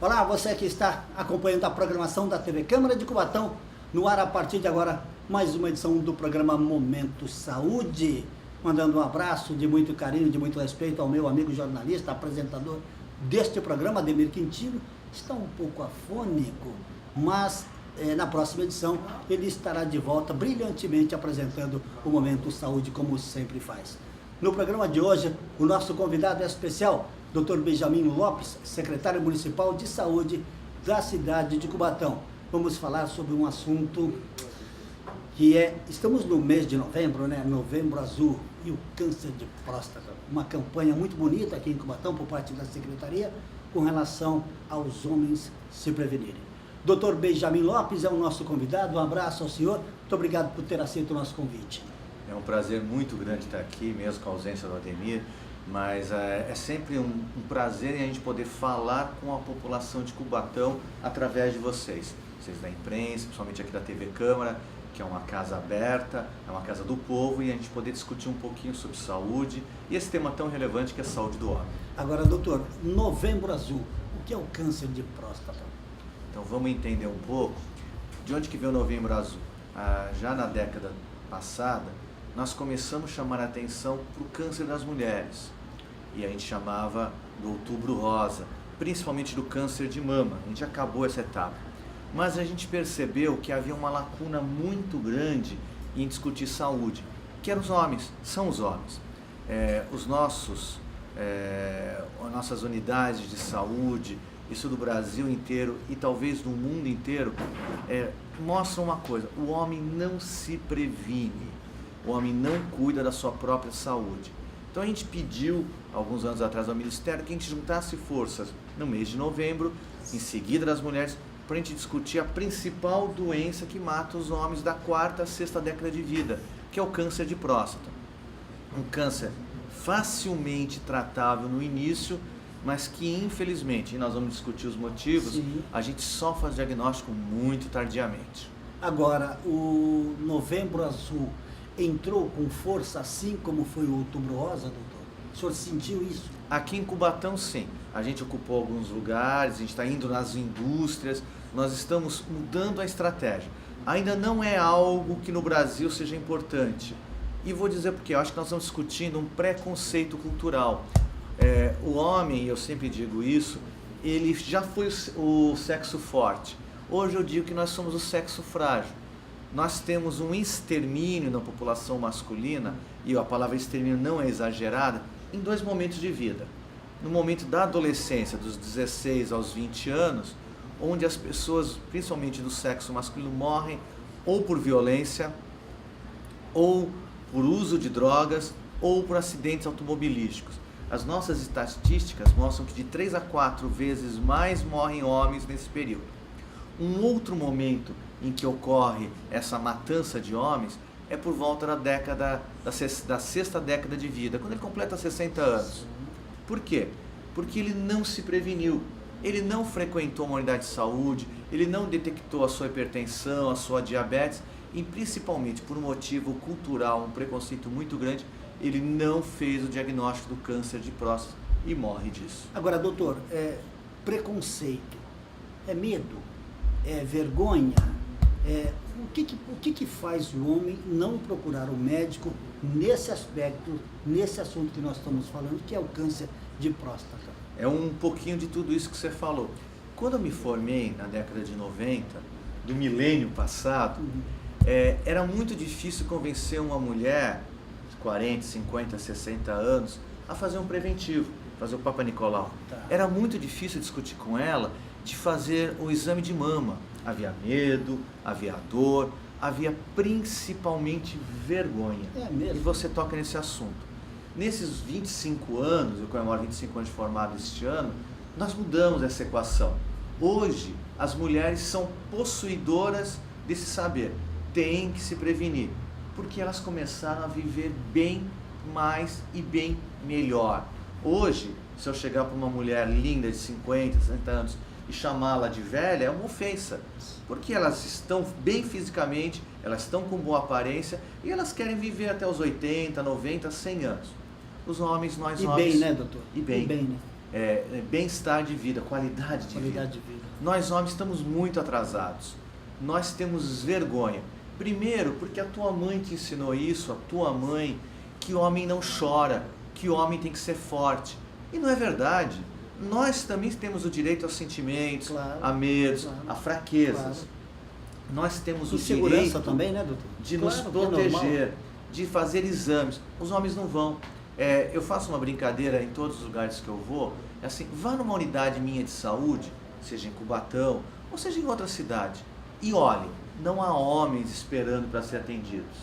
Olá, você que está acompanhando a programação da TV Câmara de Cubatão, no ar a partir de agora, mais uma edição do programa Momento Saúde. Mandando um abraço de muito carinho, de muito respeito ao meu amigo jornalista, apresentador deste programa, Ademir Quintino. Está um pouco afônico, mas na próxima edição ele estará de volta brilhantemente apresentando o Momento Saúde, como sempre faz. No programa de hoje, o nosso convidado é especial, Dr. Benjamin Lopes, secretário municipal de saúde da cidade de Cubatão. Vamos falar sobre um assunto que estamos no mês de novembro, né? Novembro Azul, e o câncer de próstata. Uma campanha muito bonita aqui em Cubatão por parte da secretaria com relação aos homens se prevenirem. Dr. Benjamin Lopes é o nosso convidado, um abraço ao senhor, muito obrigado por ter aceito o nosso convite. É um prazer muito grande estar aqui, mesmo com a ausência do Ademir, mas é sempre um prazer em a gente poder falar com a população de Cubatão através de vocês da imprensa, principalmente aqui da TV Câmara, que é uma casa aberta, é uma casa do povo, e a gente poder discutir um pouquinho sobre saúde e esse tema tão relevante que é a saúde do homem. Agora, doutor, Novembro Azul, o que é o câncer de próstata? Então vamos entender um pouco de onde que veio o Novembro Azul. Já na década passada, nós começamos a chamar a atenção para o câncer das mulheres, e a gente chamava do Outubro Rosa, principalmente do câncer de mama. A gente acabou essa etapa, mas a gente percebeu que havia uma lacuna muito grande em discutir saúde, que eram os homens, são os homens. Nossas unidades de saúde, isso do Brasil inteiro e talvez do mundo inteiro, mostram uma coisa: o homem não se previne. O homem não cuida da sua própria saúde. Então a gente pediu, alguns anos atrás, ao Ministério que a gente juntasse forças no mês de novembro, em seguida das mulheres, para a gente discutir a principal doença que mata os homens da quarta a sexta década de vida, que é o câncer de próstata. Um câncer facilmente tratável no início, mas que infelizmente, e nós vamos discutir os motivos, sim, a gente só faz diagnóstico muito tardiamente. Agora, o Novembro Azul entrou com força assim como foi o Outubro Rosa, doutor? O senhor sentiu isso? Aqui em Cubatão, sim. A gente ocupou alguns lugares, a gente está indo nas indústrias, nós estamos mudando a estratégia. Ainda não é algo que no Brasil seja importante. E vou dizer porque eu acho que nós estamos discutindo um preconceito cultural. O homem, eu sempre digo isso, ele já foi o sexo forte. Hoje eu digo que nós somos o sexo frágil. Nós temos um extermínio na população masculina, e a palavra extermínio não é exagerada, em dois momentos de vida. No momento da adolescência, dos 16 aos 20 anos, onde as pessoas, principalmente do sexo masculino, morrem ou por violência, ou por uso de drogas, ou por acidentes automobilísticos. As nossas estatísticas mostram que de 3 a 4 vezes mais morrem homens nesse período. Um outro momento em que ocorre essa matança de homens é por volta da sexta década de vida, quando ele completa 60 anos. Por quê? Porque ele não se preveniu, ele não frequentou uma unidade de saúde, ele não detectou a sua hipertensão, a sua diabetes, e principalmente por um motivo cultural, um preconceito muito grande, ele não fez o diagnóstico do câncer de próstata e morre disso. Agora, doutor, preconceito é medo? É vergonha? O que faz o homem não procurar o médico nesse aspecto, nesse assunto que nós estamos falando, que é o câncer de próstata? É um pouquinho de tudo isso que você falou. Quando eu me formei na década de 90, do milênio passado, era muito difícil convencer uma mulher de 40, 50, 60 anos a fazer um preventivo, fazer o Papa Nicolau. Tá. Era muito difícil discutir com ela de fazer o exame de mama. Havia medo, havia dor, havia principalmente vergonha. É mesmo? E você toca nesse assunto. Nesses 25 anos, eu comemoro 25 anos de formado este ano, nós mudamos essa equação. Hoje, as mulheres são possuidoras desse saber. Têm que se prevenir, porque elas começaram a viver bem mais e bem melhor. Hoje, se eu chegar para uma mulher linda de 50, 60 anos e chamá-la de velha, é uma ofensa, porque elas estão bem fisicamente, elas estão com boa aparência e elas querem viver até os 80, 90, 100 anos. Os homens, nós e homens... bem, né, doutor? E bem. Né? bem-estar de vida, qualidade de vida. Nós homens estamos muito atrasados. Nós temos vergonha. Primeiro, porque a tua mãe te ensinou isso, a tua mãe, que o homem não chora, que o homem tem que ser forte. E não é verdade. Nós também temos o direito aos sentimentos, claro, a medos, a fraquezas. Claro. Nós temos o direito também, né, doutor? De nos proteger, de fazer exames. Os homens não vão. Eu faço uma brincadeira em todos os lugares que eu vou, é assim, vá numa unidade minha de saúde, seja em Cubatão, ou seja em outra cidade, e olhe, não há homens esperando para ser atendidos.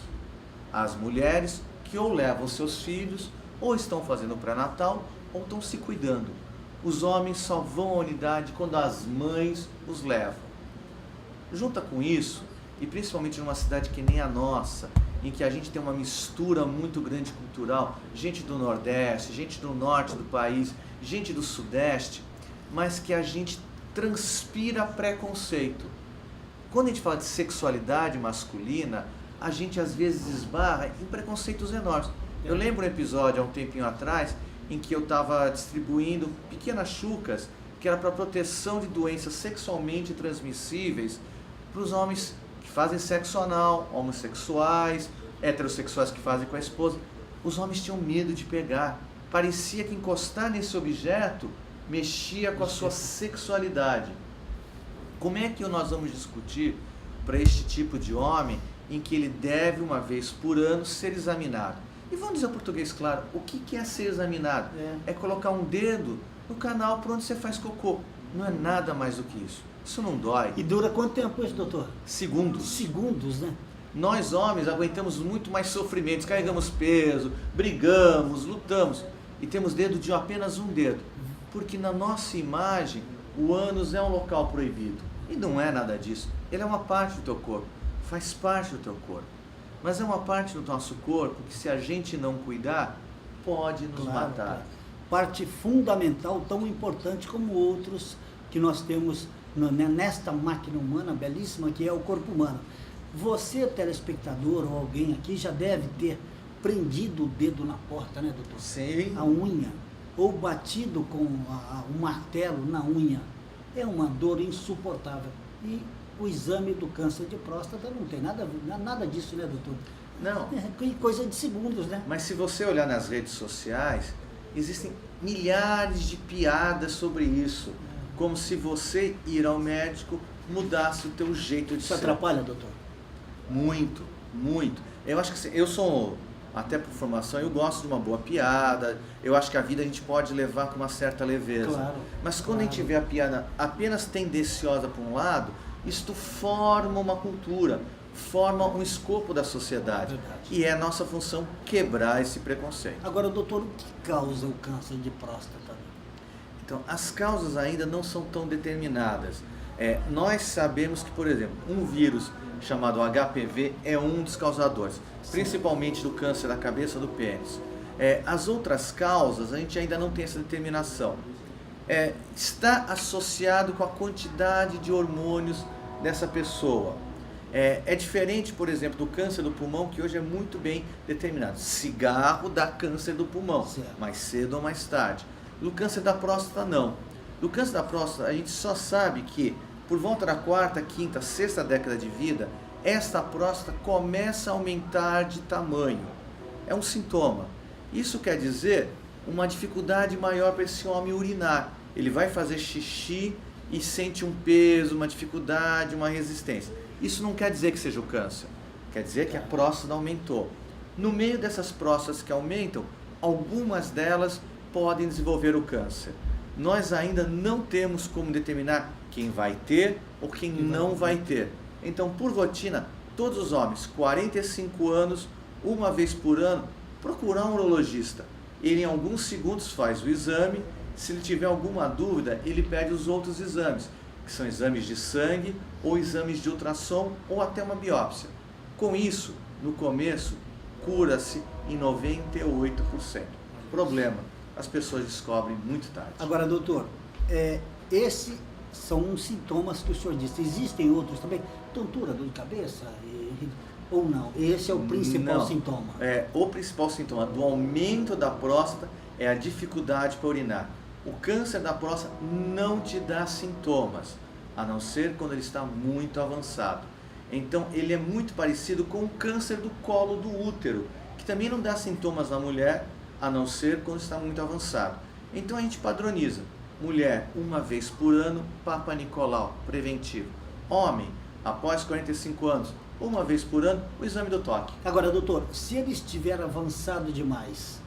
As mulheres que ou levam seus filhos, ou estão fazendo pré-natal, ou estão se cuidando. Os homens só vão à unidade quando as mães os levam. Junta com isso, e principalmente numa cidade que nem a nossa, em que a gente tem uma mistura muito grande cultural, gente do Nordeste, gente do Norte do país, gente do Sudeste, mas que a gente transpira preconceito. Quando a gente fala de sexualidade masculina, a gente às vezes esbarra em preconceitos enormes. Eu lembro um episódio há um tempinho atrás, em que eu estava distribuindo pequenas chucas, que era para proteção de doenças sexualmente transmissíveis para os homens que fazem sexo anal, homossexuais, heterossexuais que fazem com a esposa. Os homens tinham medo de pegar. Parecia que encostar nesse objeto mexia com a sua sexualidade. Como é que nós vamos discutir para este tipo de homem em que ele deve, uma vez por ano, ser examinado? E vamos dizer em português claro, o que é ser examinado? É colocar um dedo no canal por onde você faz cocô. Não é nada mais do que isso. Isso não dói. E dura quanto tempo isso, doutor? Segundos. Segundos, né? Nós homens aguentamos muito mais sofrimentos, carregamos peso, brigamos, lutamos. E temos dedo de apenas um dedo. Porque na nossa imagem, o ânus é um local proibido. E não é nada disso. Ele é uma parte do teu corpo. Faz parte do teu corpo. Mas é uma parte do nosso corpo que, se a gente não cuidar, pode nos matar. Parte fundamental, tão importante como outros que nós temos nesta máquina humana belíssima que é o corpo humano. Você, telespectador, ou alguém aqui, já deve ter prendido o dedo na porta, né, doutor? Sim. A unha, ou batido com um martelo na unha. É uma dor insuportável. E o exame do câncer de próstata não tem nada disso, né, doutor? Não. É coisa de segundos, né? Mas se você olhar nas redes sociais, existem milhares de piadas sobre isso. Como se você ir ao médico mudasse o teu jeito de ser. Isso atrapalha, doutor? Muito, muito. Eu acho que eu sou, até por formação, eu gosto de uma boa piada. Eu acho que a vida a gente pode levar com uma certa leveza. Claro, mas quando a gente vê a piada apenas tendenciosa para um lado, isto forma uma cultura, forma um escopo da sociedade. E é nossa função quebrar esse preconceito. Agora, doutor, o que causa o câncer de próstata? Então, as causas ainda não são tão determinadas. Nós sabemos que, por exemplo, um vírus chamado HPV é um dos causadores, principalmente do câncer da cabeça do pênis. As outras causas, a gente ainda não tem essa determinação. Está associado com a quantidade de hormônios dessa pessoa. É diferente, por exemplo, do câncer do pulmão, que hoje é muito bem determinado. Cigarro dá câncer do pulmão, mais cedo ou mais tarde. Do câncer da próstata, não. Do câncer da próstata, a gente só sabe que, por volta da quarta, quinta, sexta década de vida, esta próstata começa a aumentar de tamanho. É um sintoma. Isso quer dizer uma dificuldade maior para esse homem urinar. Ele vai fazer xixi e sente um peso, uma dificuldade, uma resistência. Isso não quer dizer que seja o câncer. Quer dizer que a próstata aumentou. No meio dessas próstatas que aumentam, algumas delas podem desenvolver o câncer. Nós ainda não temos como determinar quem vai ter ou quem não vai ter. Então, por rotina, todos os homens, 45 anos, uma vez por ano, procurar um urologista. Ele em alguns segundos faz o exame. Se ele tiver alguma dúvida, ele pede os outros exames, que são exames de sangue ou exames de ultrassom ou até uma biópsia. Com isso, no começo, cura-se em 98%. Problema, as pessoas descobrem muito tarde. Agora, doutor, esses são os sintomas que o senhor disse. Existem outros também? Tontura, dor de cabeça? Ou não? Esse é o principal sintoma? O principal sintoma do aumento da próstata é a dificuldade para urinar. O câncer da próstata não te dá sintomas, a não ser quando ele está muito avançado. Então ele é muito parecido com o câncer do colo do útero, que também não dá sintomas na mulher, a não ser quando está muito avançado. Então a gente padroniza. Mulher, uma vez por ano, Papa Nicolau, preventivo. Homem, após 45 anos, uma vez por ano, o exame do toque. Agora, doutor, se ele estiver avançado demais,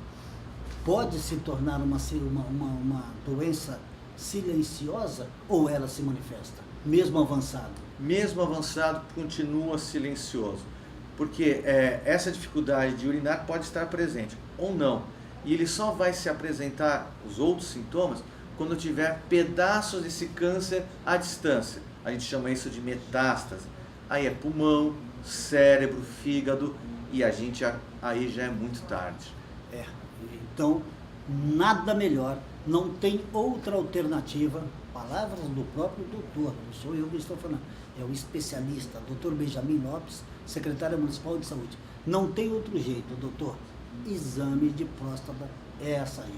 pode se tornar uma doença silenciosa ou ela se manifesta, mesmo avançado? Mesmo avançado, continua silencioso. Porque essa dificuldade de urinar pode estar presente ou não. E ele só vai se apresentar os outros sintomas quando tiver pedaços desse câncer à distância. A gente chama isso de metástase. Aí é pulmão, cérebro, fígado, e a gente aí já é muito tarde. Então, nada melhor, não tem outra alternativa, palavras do próprio doutor, não sou eu que estou falando, é o especialista, doutor Benjamin Lopes, secretário municipal de saúde. Não tem outro jeito, doutor, exame de próstata é a saída,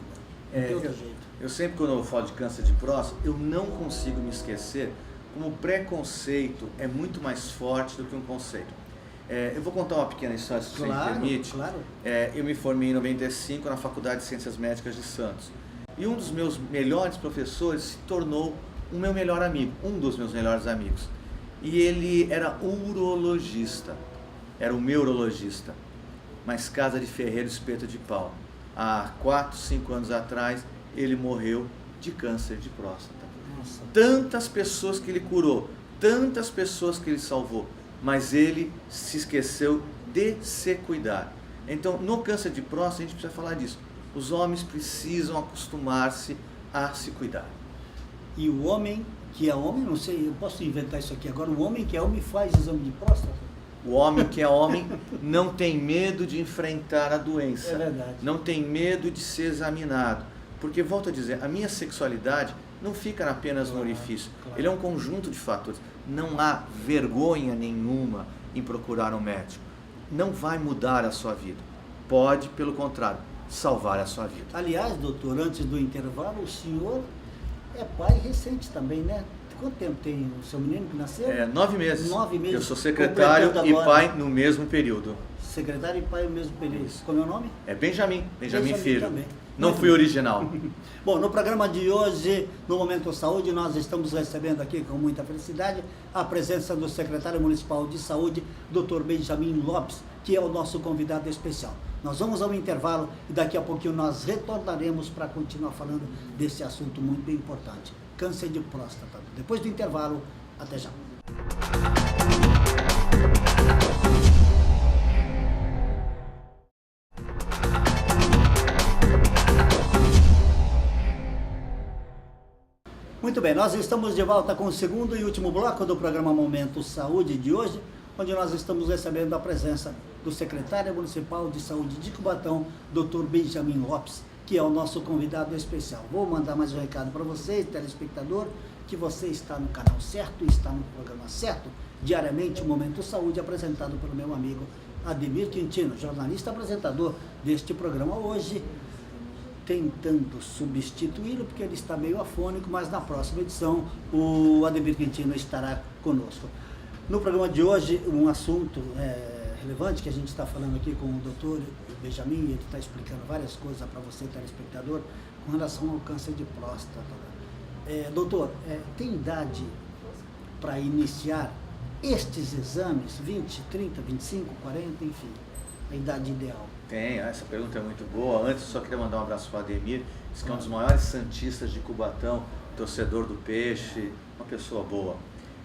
não tem outro jeito. Eu sempre, quando eu falo de câncer de próstata, eu não consigo me esquecer como o preconceito é muito mais forte do que um conceito. Eu vou contar uma pequena história, se você me permite. Claro. Eu me formei em 95 na Faculdade de Ciências Médicas de Santos. E um dos meus melhores professores se tornou um meu melhor amigo, um dos meus melhores amigos. E ele era urologista, era o meu urologista, mas casa de ferreiro, espeto de pau. Há 4, 5 anos atrás, ele morreu de câncer de próstata. Nossa. Tantas pessoas que ele curou, tantas pessoas que ele salvou, mas ele se esqueceu de se cuidar. Então, no câncer de próstata, a gente precisa falar disso. Os homens precisam acostumar-se a se cuidar. E o homem que é homem, não sei, eu posso inventar isso aqui agora, o homem que é homem faz exame de próstata? O homem que é homem não tem medo de enfrentar a doença. É verdade. Não tem medo de ser examinado. Porque, volto a dizer, a minha sexualidade não fica apenas no orifício. Claro. Ele é um conjunto de fatores. Não há vergonha nenhuma em procurar um médico. Não vai mudar a sua vida. Pode, pelo contrário, salvar a sua vida. Aliás, doutor, antes do intervalo, o senhor é pai recente também, né? Quanto tempo tem o seu menino que nasceu? 9 meses. 9 meses. Eu sou secretário e Completando agora. pai no mesmo período. Secretário e pai no mesmo período. Como é o nome? É Benjamin Filho. Também. Não Muito fui bem. original. Bom, no programa de hoje, no Momento Saúde, nós estamos recebendo aqui com muita felicidade a presença do secretário municipal de saúde, Dr. Benjamin Lopes, que é o nosso convidado especial. Nós vamos ao intervalo e daqui a pouquinho nós retornaremos para continuar falando desse assunto muito importante, câncer de próstata. Depois do intervalo, até já. Muito bem, nós estamos de volta com o segundo e último bloco do programa Momento Saúde de hoje, onde nós estamos recebendo a presença do secretário municipal de saúde de Cubatão, Dr. Benjamin Lopes, que é o nosso convidado especial. Vou mandar mais um recado para vocês, telespectador, que você está no canal certo, está no programa certo, diariamente o Momento Saúde, apresentado pelo meu amigo Ademir Quintino, jornalista apresentador deste programa hoje, tentando substituí-lo, porque ele está meio afônico, mas na próxima edição o Ademir Quintino estará conosco. No programa de hoje, um assunto relevante que a gente está falando aqui com o doutor Benjamin, ele está explicando várias coisas para você, telespectador, com relação ao câncer de próstata. Doutor, tem idade para iniciar estes exames? 20, 30, 25, 40, enfim, a idade ideal? Tem, essa pergunta é muito boa. Antes, só queria mandar um abraço para o Ademir, que é um dos maiores santistas de Cubatão, torcedor do peixe, uma pessoa boa.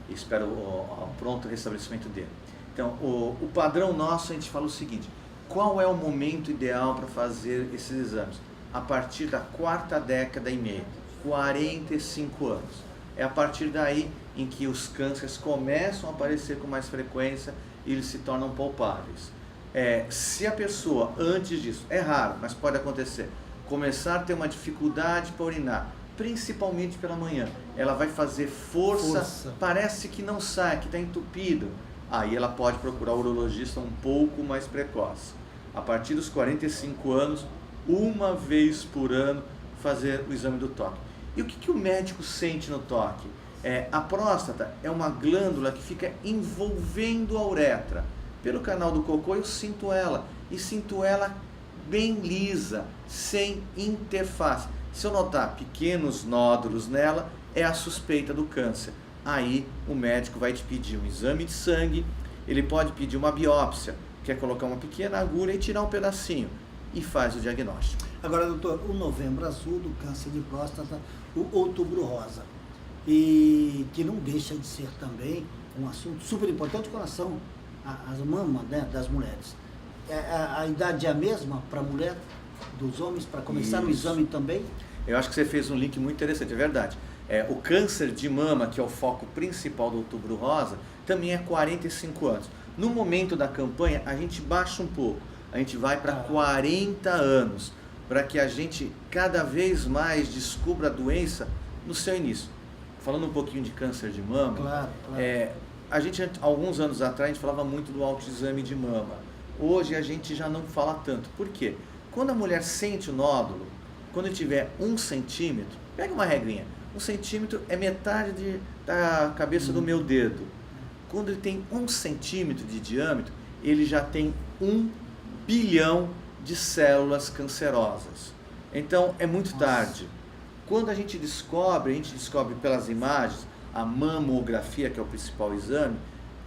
E espero o pronto restabelecimento dele. Então, o padrão nosso, a gente fala o seguinte: qual é o momento ideal para fazer esses exames? A partir da 4ª década e meia, 45 anos. É a partir daí em que os cânceres começam a aparecer com mais frequência e eles se tornam palpáveis. Se a pessoa, antes disso, é raro, mas pode acontecer, começar a ter uma dificuldade para urinar, principalmente pela manhã, ela vai fazer força, parece que não sai, que está entupido, aí ela pode procurar o urologista um pouco mais precoce. A partir dos 45 anos, uma vez por ano, fazer o exame do toque. E o que o médico sente no toque? A próstata é uma glândula que fica envolvendo a uretra. Pelo canal do cocô eu sinto ela, e sinto ela bem lisa, sem interface. Se eu notar pequenos nódulos nela, é a suspeita do câncer. Aí o médico vai te pedir um exame de sangue, ele pode pedir uma biópsia, que é colocar uma pequena agulha e tirar um pedacinho, e faz o diagnóstico. Agora, doutor, o Novembro Azul do câncer de próstata, o Outubro Rosa, e que não deixa de ser também um assunto super importante com relação às mamas, né, das mulheres. A idade é a mesma para a mulher, dos homens, para começar o exame também? Eu acho que você fez um link muito interessante, é verdade. O câncer de mama, que é o foco principal do Outubro Rosa, também é 45 anos. No momento da campanha, a gente baixa um pouco, a gente vai para 40 anos, para que a gente cada vez mais descubra a doença no seu início. Falando um pouquinho de câncer de mama, claro. A gente, alguns anos atrás, a gente falava muito do autoexame de mama. Hoje a gente já não fala tanto. Por quê? Quando a mulher sente o nódulo, quando tiver 1 centímetro, pega uma regrinha, 1 centímetro é metade da cabeça do meu dedo. Quando ele tem 1 centímetro de diâmetro, ele já tem 1 bilhão de células cancerosas. Então é muito tarde. Quando a gente descobre pelas imagens, a mamografia, que é o principal exame,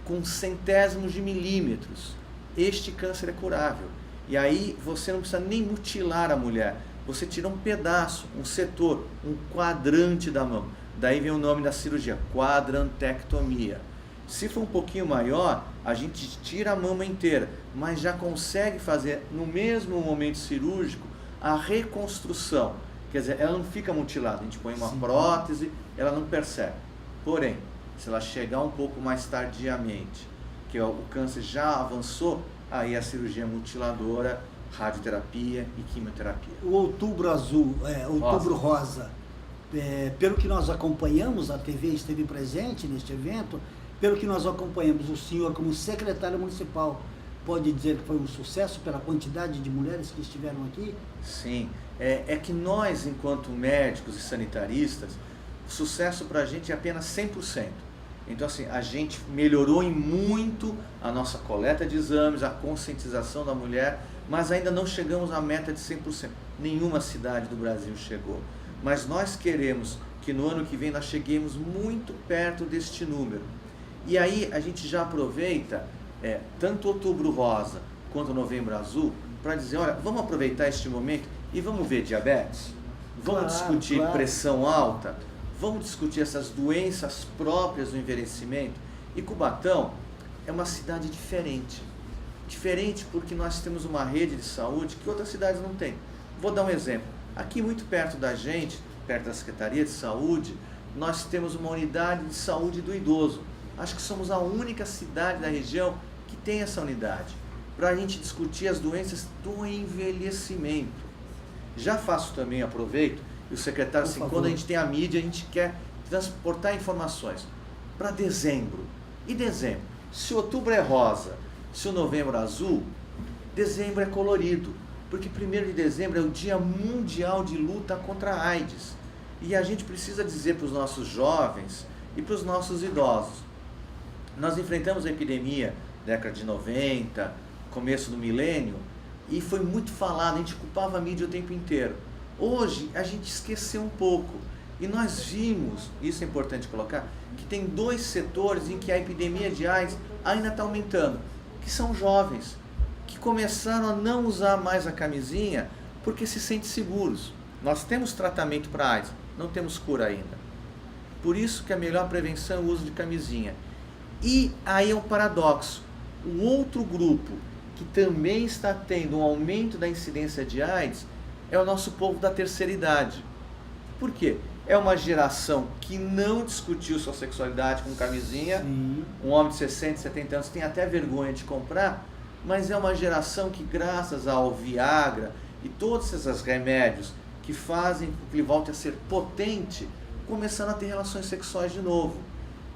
com centésimos de milímetros. Este câncer é curável. E aí você não precisa nem mutilar a mulher. Você tira um pedaço, um setor, um quadrante da mama. Daí vem o nome da cirurgia, quadrantectomia. Se for um pouquinho maior, a gente tira a mama inteira, mas já consegue fazer no mesmo momento cirúrgico a reconstrução. Quer dizer, ela não fica mutilada, a gente põe uma prótese, ela não percebe. Porém, se ela chegar um pouco mais tardiamente, que o câncer já avançou, aí a cirurgia mutiladora, radioterapia e quimioterapia. O Outubro Azul, Outubro Rosa, pelo que nós acompanhamos, a TV esteve presente neste evento, pelo que nós acompanhamos, o senhor como secretário municipal pode dizer que foi um sucesso pela quantidade de mulheres que estiveram aqui? Sim, é que nós, enquanto médicos e sanitaristas, o sucesso para a gente é apenas 100%. Então, assim, a gente melhorou em muito a nossa coleta de exames, a conscientização da mulher, mas ainda não chegamos à meta de 100%. Nenhuma cidade do Brasil chegou. Mas nós queremos que no ano que vem nós cheguemos muito perto deste número. E aí a gente já aproveita tanto Outubro Rosa quanto Novembro Azul para dizer, olha, vamos aproveitar este momento e vamos ver diabetes, vamos discutir pressão alta, vamos discutir essas doenças próprias do envelhecimento. E Cubatão é uma cidade diferente. Diferente porque nós temos uma rede de saúde que outras cidades não têm. Vou dar um exemplo. Aqui muito perto da gente, perto da Secretaria de Saúde, nós temos uma unidade de saúde do idoso. Acho que somos a única cidade da região que tem essa unidade, para a gente discutir as doenças do envelhecimento. Já faço também, aproveito, e o secretário, assim, quando a gente tem a mídia, a gente quer transportar informações para dezembro. E dezembro? Se outubro é rosa, se o novembro é azul, dezembro é colorido, porque 1º de dezembro é o Dia Mundial de Luta contra a AIDS. E a gente precisa dizer para os nossos jovens e para os nossos idosos, nós enfrentamos a epidemia década de 90, começo do milênio, e foi muito falado, a gente culpava a mídia o tempo inteiro. Hoje a gente esqueceu um pouco, e nós vimos, isso é importante colocar, que tem 2 setores em que a epidemia de AIDS ainda está aumentando, que são jovens, que começaram a não usar mais a camisinha porque se sentem seguros. Nós temos tratamento para AIDS, não temos cura ainda. Por isso que a melhor prevenção é o uso de camisinha. E aí é um paradoxo. Um outro grupo que também está tendo um aumento da incidência de AIDS é o nosso povo da terceira idade. Por quê? É uma geração que não discutiu sua sexualidade com camisinha. Sim. Um homem de 60, 70 anos tem até vergonha de comprar, mas é uma geração que, graças ao Viagra e todos esses remédios que fazem com que ele volte a ser potente, começando a ter relações sexuais de novo.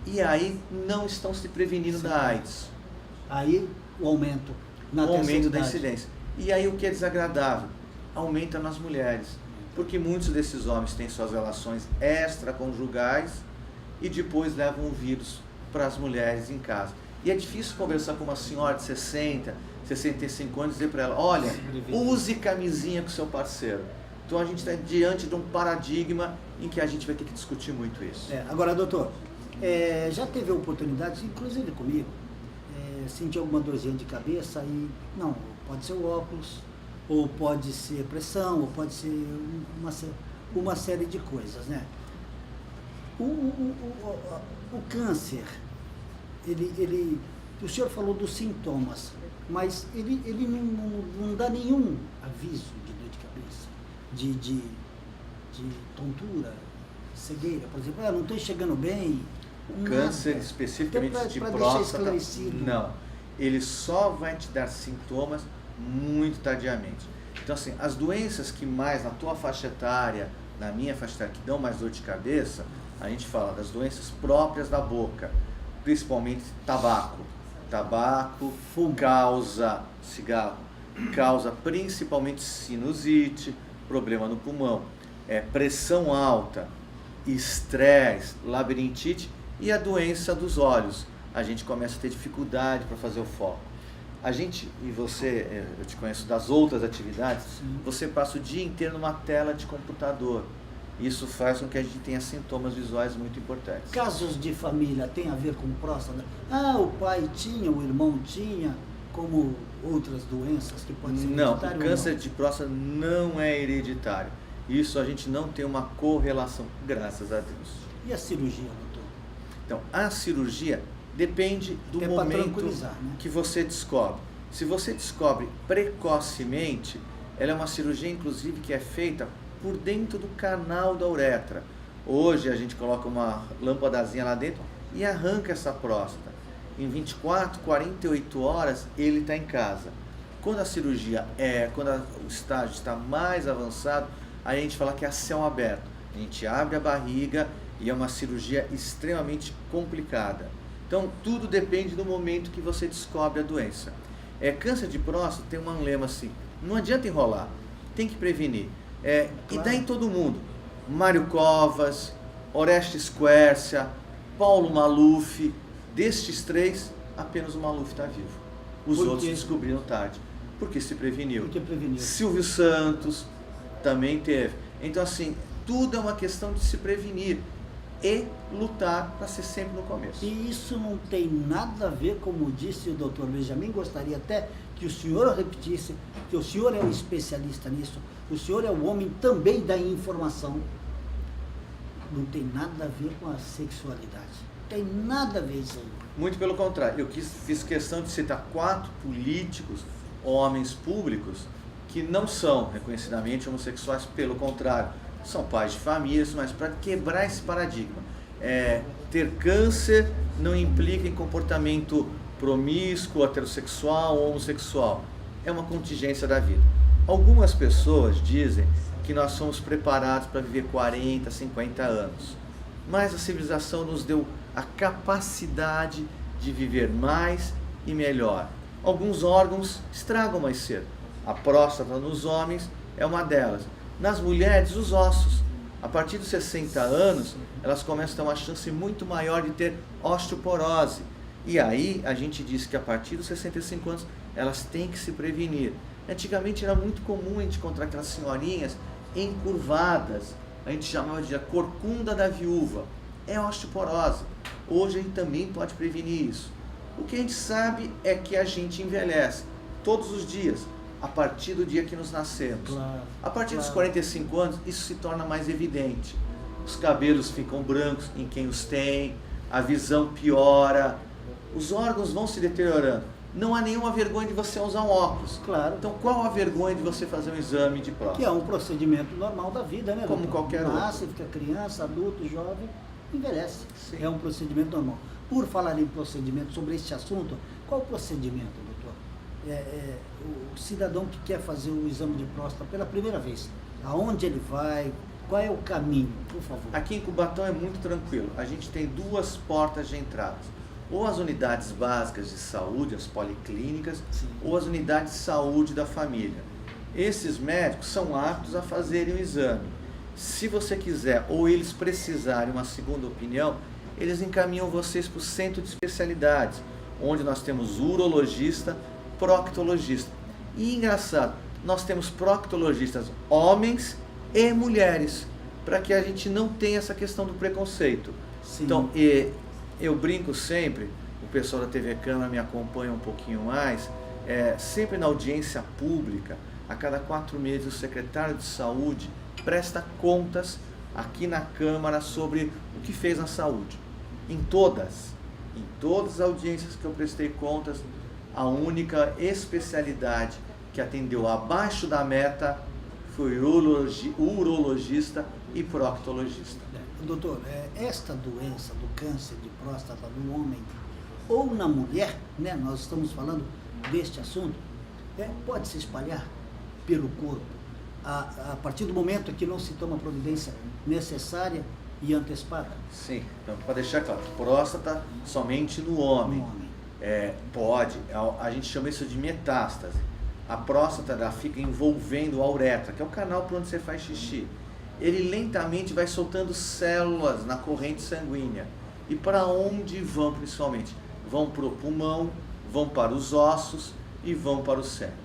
E aí não estão se prevenindo da AIDS. Aí o aumento na o aumento da idade. incidência. E aí o que é desagradável? Aumenta nas mulheres. Porque muitos desses homens têm suas relações extraconjugais e depois levam o vírus para as mulheres em casa. E é difícil conversar com uma senhora de 60, 65 anos e dizer para ela, olha, use camisinha com seu parceiro. Então a gente está diante de um paradigma em que a gente vai ter que discutir muito isso. Agora, doutor, já teve oportunidade, inclusive comigo, sentir alguma dorzinha de cabeça e, não, pode ser o óculos, ou pode ser pressão, ou pode ser uma série de coisas, né? O câncer, o senhor falou dos sintomas, mas ele não dá nenhum aviso de dor de cabeça, de tontura, cegueira, por exemplo, não estou enxergando bem. O câncer especificamente de próstata, não. Ele só vai te dar sintomas muito tardiamente. Então, assim, as doenças que mais na tua faixa etária, na minha faixa etária, que dão mais dor de cabeça, a gente fala das doenças próprias da boca, principalmente tabaco. Tabaco causa, cigarro, causa principalmente sinusite, problema no pulmão, pressão alta, estresse, labirintite e a doença dos olhos. A gente começa a ter dificuldade para fazer o foco. A gente, e você, eu te conheço das outras atividades, sim, você passa o dia inteiro numa tela de computador. Isso faz com que a gente tenha sintomas visuais muito importantes. Casos de família tem a ver com próstata? O pai tinha, o irmão tinha, como outras doenças que podem ser hereditárias? Não, o câncer de próstata não é hereditário. Isso a gente não tem uma correlação, graças a Deus. E a cirurgia, doutor? Então, a cirurgia depende do momento, né, que você descobre. Se você descobre precocemente, ela é uma cirurgia, inclusive, que é feita por dentro do canal da uretra. Hoje a gente coloca uma lâmpadazinha lá dentro e arranca essa próstata. Em 24, 48 horas ele está em casa. Quando a cirurgia quando o estágio está mais avançado, aí a gente fala que é a céu aberto. A gente abre a barriga e é uma cirurgia extremamente complicada. Então tudo depende do momento que você descobre a doença. Câncer de próstata tem um lema assim, não adianta enrolar, tem que prevenir. Claro. E dá em todo mundo. Mário Covas, Orestes Quercia, Paulo Maluf, destes três, apenas o Maluf está vivo. Os outros descobriram tarde, porque se preveniu. Porque preveniu. Silvio Santos também teve. Então, assim, tudo é uma questão de se prevenir e lutar para ser sempre no começo. E isso não tem nada a ver, como disse o doutor Benjamin, gostaria até que o senhor repetisse, que o senhor é um especialista nisso, o senhor é o homem também da informação. Não tem nada a ver com a sexualidade. Não tem nada a ver isso aí. Muito pelo contrário. Eu fiz questão de citar 4 políticos, homens públicos, que não são reconhecidamente homossexuais, pelo contrário, são pais de famílias, mas para quebrar esse paradigma. Ter câncer não implica em comportamento promíscuo, heterossexual ou homossexual. É uma contingência da vida. Algumas pessoas dizem que nós somos preparados para viver 40, 50 anos. Mas a civilização nos deu a capacidade de viver mais e melhor. Alguns órgãos estragam mais cedo. A próstata nos homens é uma delas. Nas mulheres, os ossos. A partir dos 60 anos, elas começam a ter uma chance muito maior de ter osteoporose. E aí, a gente diz que a partir dos 65 anos, elas têm que se prevenir. Antigamente era muito comum a gente encontrar aquelas senhorinhas encurvadas. A gente chamava de a corcunda da viúva. É osteoporose. Hoje a gente também pode prevenir isso. O que a gente sabe é que a gente envelhece todos os dias, a partir do dia que nos nascemos. Claro, a partir dos 45 anos, isso se torna mais evidente. Os cabelos ficam brancos em quem os tem, a visão piora, os órgãos vão se deteriorando. Não há nenhuma vergonha de você usar um óculos. Claro. Então, qual a vergonha de você fazer um exame de próstata? Que é um procedimento normal da vida, né? Como qualquer outro. Nasce, fica criança, adulto, jovem, envelhece. Sim. É um procedimento normal. Por falar em procedimento, sobre este assunto, qual o procedimento, doutor? O cidadão que quer fazer o exame de próstata pela primeira vez, aonde ele vai, qual é o caminho, por favor? Aqui em Cubatão é muito tranquilo. A gente tem 2 portas de entrada. Ou as unidades básicas de saúde, as policlínicas, sim, ou as unidades de saúde da família. Esses médicos são aptos a fazerem o exame. Se você quiser ou eles precisarem uma segunda opinião, eles encaminham vocês para o centro de especialidades, onde nós temos urologista, proctologista. E engraçado, nós temos proctologistas homens e mulheres, para que a gente não tenha essa questão do preconceito. Sim. Então, eu brinco sempre, o pessoal da TV Câmara me acompanha um pouquinho mais, sempre na audiência pública, a cada 4 meses o secretário de saúde presta contas aqui na Câmara sobre o que fez na saúde. Em todas as audiências que eu prestei contas, a única especialidade que atendeu abaixo da meta foi urologista e proctologista. Doutor, esta doença do câncer de próstata no homem ou na mulher, né, nós estamos falando deste assunto, pode se espalhar pelo corpo a partir do momento que não se toma a providência necessária e antecipada? Sim, então para deixar claro, próstata somente no homem. Pode, a gente chama isso de metástase. A próstata ela fica envolvendo a uretra, que é o canal por onde você faz xixi. Ele lentamente vai soltando células na corrente sanguínea. E para onde vão principalmente? Vão para o pulmão, vão para os ossos e vão para o cérebro.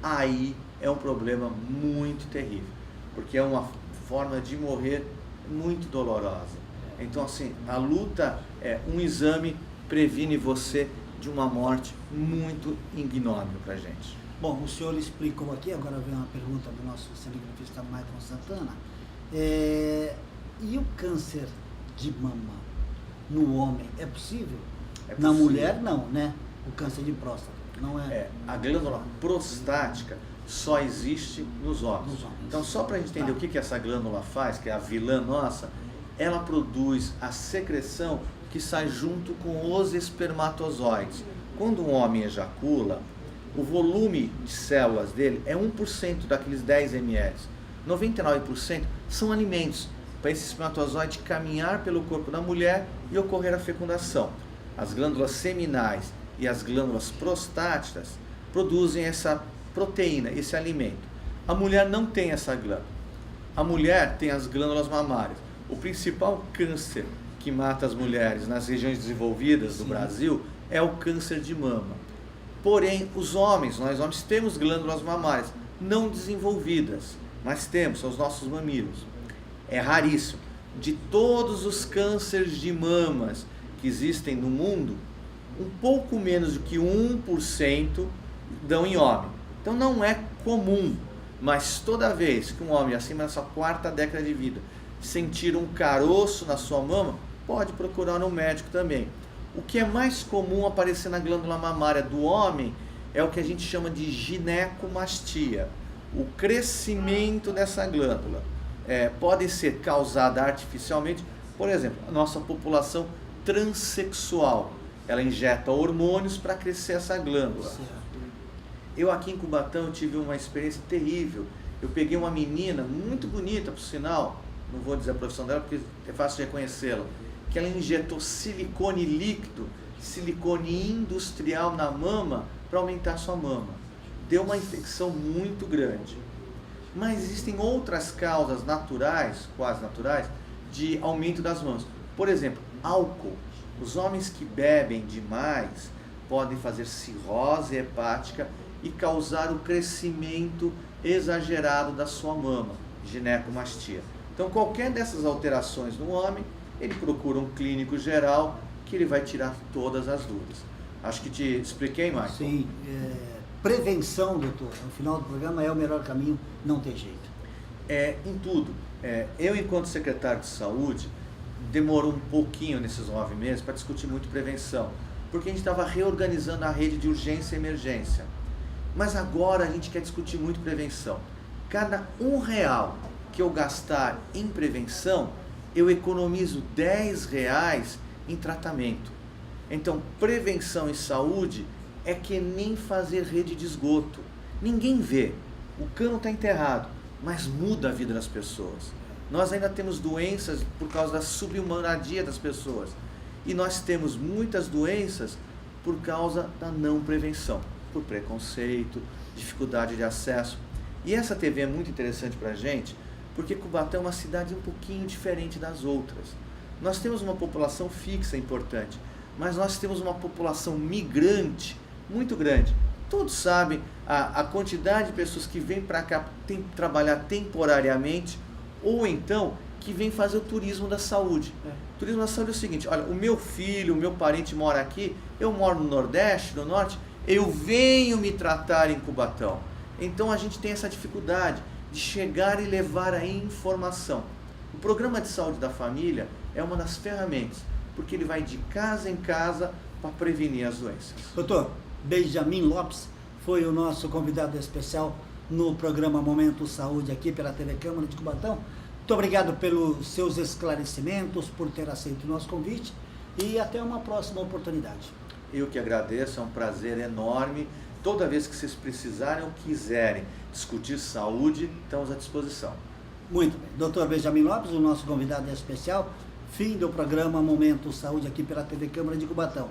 Aí é um problema muito terrível, porque é uma forma de morrer muito dolorosa. Então, assim, a luta um exame previne você de uma morte muito ignóbil para a gente. Bom, o senhor explicou aqui, agora vem uma pergunta do nosso cinegrafista Maicon Santana. E o câncer de mama no homem é possível? Na mulher não, né? O câncer de próstata não é. A glândula prostática só existe nos homens. Então, só para a gente entender o que essa glândula faz, que é a vilã nossa, ela produz a secreção que sai junto com os espermatozoides. Quando um homem ejacula, o volume de células dele é 1% daqueles 10 ml. 99% são alimentos para esse espermatozoide caminhar pelo corpo da mulher e ocorrer a fecundação. As glândulas seminais e as glândulas prostáticas produzem essa proteína, esse alimento. A mulher não tem essa glândula. A mulher tem as glândulas mamárias. O principal câncer que mata as mulheres nas regiões desenvolvidas do Brasil é o câncer de mama. Porém, os homens, nós homens temos glândulas mamárias não desenvolvidas, mas temos, são os nossos mamilos. É raríssimo. De todos os cânceres de mamas que existem no mundo, um pouco menos do que 1% dão em homem. Então não é comum, mas toda vez que um homem acima da sua 4ª década de vida sentir um caroço na sua mama, pode procurar um médico também. O que é mais comum aparecer na glândula mamária do homem é o que a gente chama de ginecomastia, o crescimento dessa glândula. Pode ser causada artificialmente, por exemplo, a nossa população transexual, ela injeta hormônios para crescer essa glândula. Eu aqui em Cubatão tive uma experiência terrível. Eu peguei uma menina muito bonita, por sinal, não vou dizer a profissão dela porque é fácil de reconhecê-la, que ela injetou silicone líquido, silicone industrial na mama para aumentar sua mama. Deu uma infecção muito grande. Mas existem outras causas naturais, quase naturais, de aumento das mamas. Por exemplo, álcool. Os homens que bebem demais podem fazer cirrose hepática e causar o crescimento exagerado da sua mama, ginecomastia. Então, qualquer dessas alterações no homem, ele procura um clínico geral que ele vai tirar todas as dúvidas. Acho que te expliquei, Maicon. Sim. Prevenção, doutor, no final do programa é o melhor caminho, não tem jeito. Em tudo. Eu, enquanto secretário de saúde, demorou um pouquinho nesses 9 meses para discutir muito prevenção, porque a gente estava reorganizando a rede de urgência e emergência. Mas agora a gente quer discutir muito prevenção. Cada R$1 que eu gastar em prevenção, eu economizo R$10 em tratamento. Então, prevenção e saúde é que nem fazer rede de esgoto. Ninguém vê, o cano está enterrado, mas muda a vida das pessoas. Nós ainda temos doenças por causa da subhumoradia das pessoas. E nós temos muitas doenças por causa da não prevenção, por preconceito, dificuldade de acesso. E essa TV é muito interessante para a gente, porque Cubatão é uma cidade um pouquinho diferente das outras. Nós temos uma população fixa importante, mas nós temos uma população migrante muito grande. Todos sabem a quantidade de pessoas que vêm para cá trabalhar temporariamente, ou então que vêm fazer o turismo da saúde. O turismo da saúde é o seguinte: olha, o meu filho, o meu parente mora aqui, eu moro no Nordeste, no Norte, eu venho me tratar em Cubatão. Então a gente tem essa dificuldade de chegar e levar a informação. O programa de saúde da família é uma das ferramentas, porque ele vai de casa em casa para prevenir as doenças. Doutor Benjamin Lopes foi o nosso convidado especial no programa Momento Saúde aqui pela TV Câmara de Cubatão. Muito obrigado pelos seus esclarecimentos, por ter aceito o nosso convite e até uma próxima oportunidade. Eu que agradeço, é um prazer enorme. Toda vez que vocês precisarem ou quiserem discutir saúde, estamos à disposição. Muito bem. Doutor Benjamin Lopes, o nosso convidado especial. Fim do programa Momento Saúde aqui pela TV Câmara de Cubatão.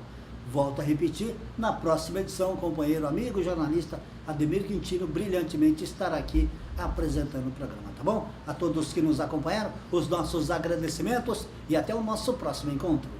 Volto a repetir, na próxima edição, o companheiro, amigo, jornalista Ademir Quintino brilhantemente estará aqui apresentando o programa, tá bom? A todos que nos acompanharam, os nossos agradecimentos e até o nosso próximo encontro.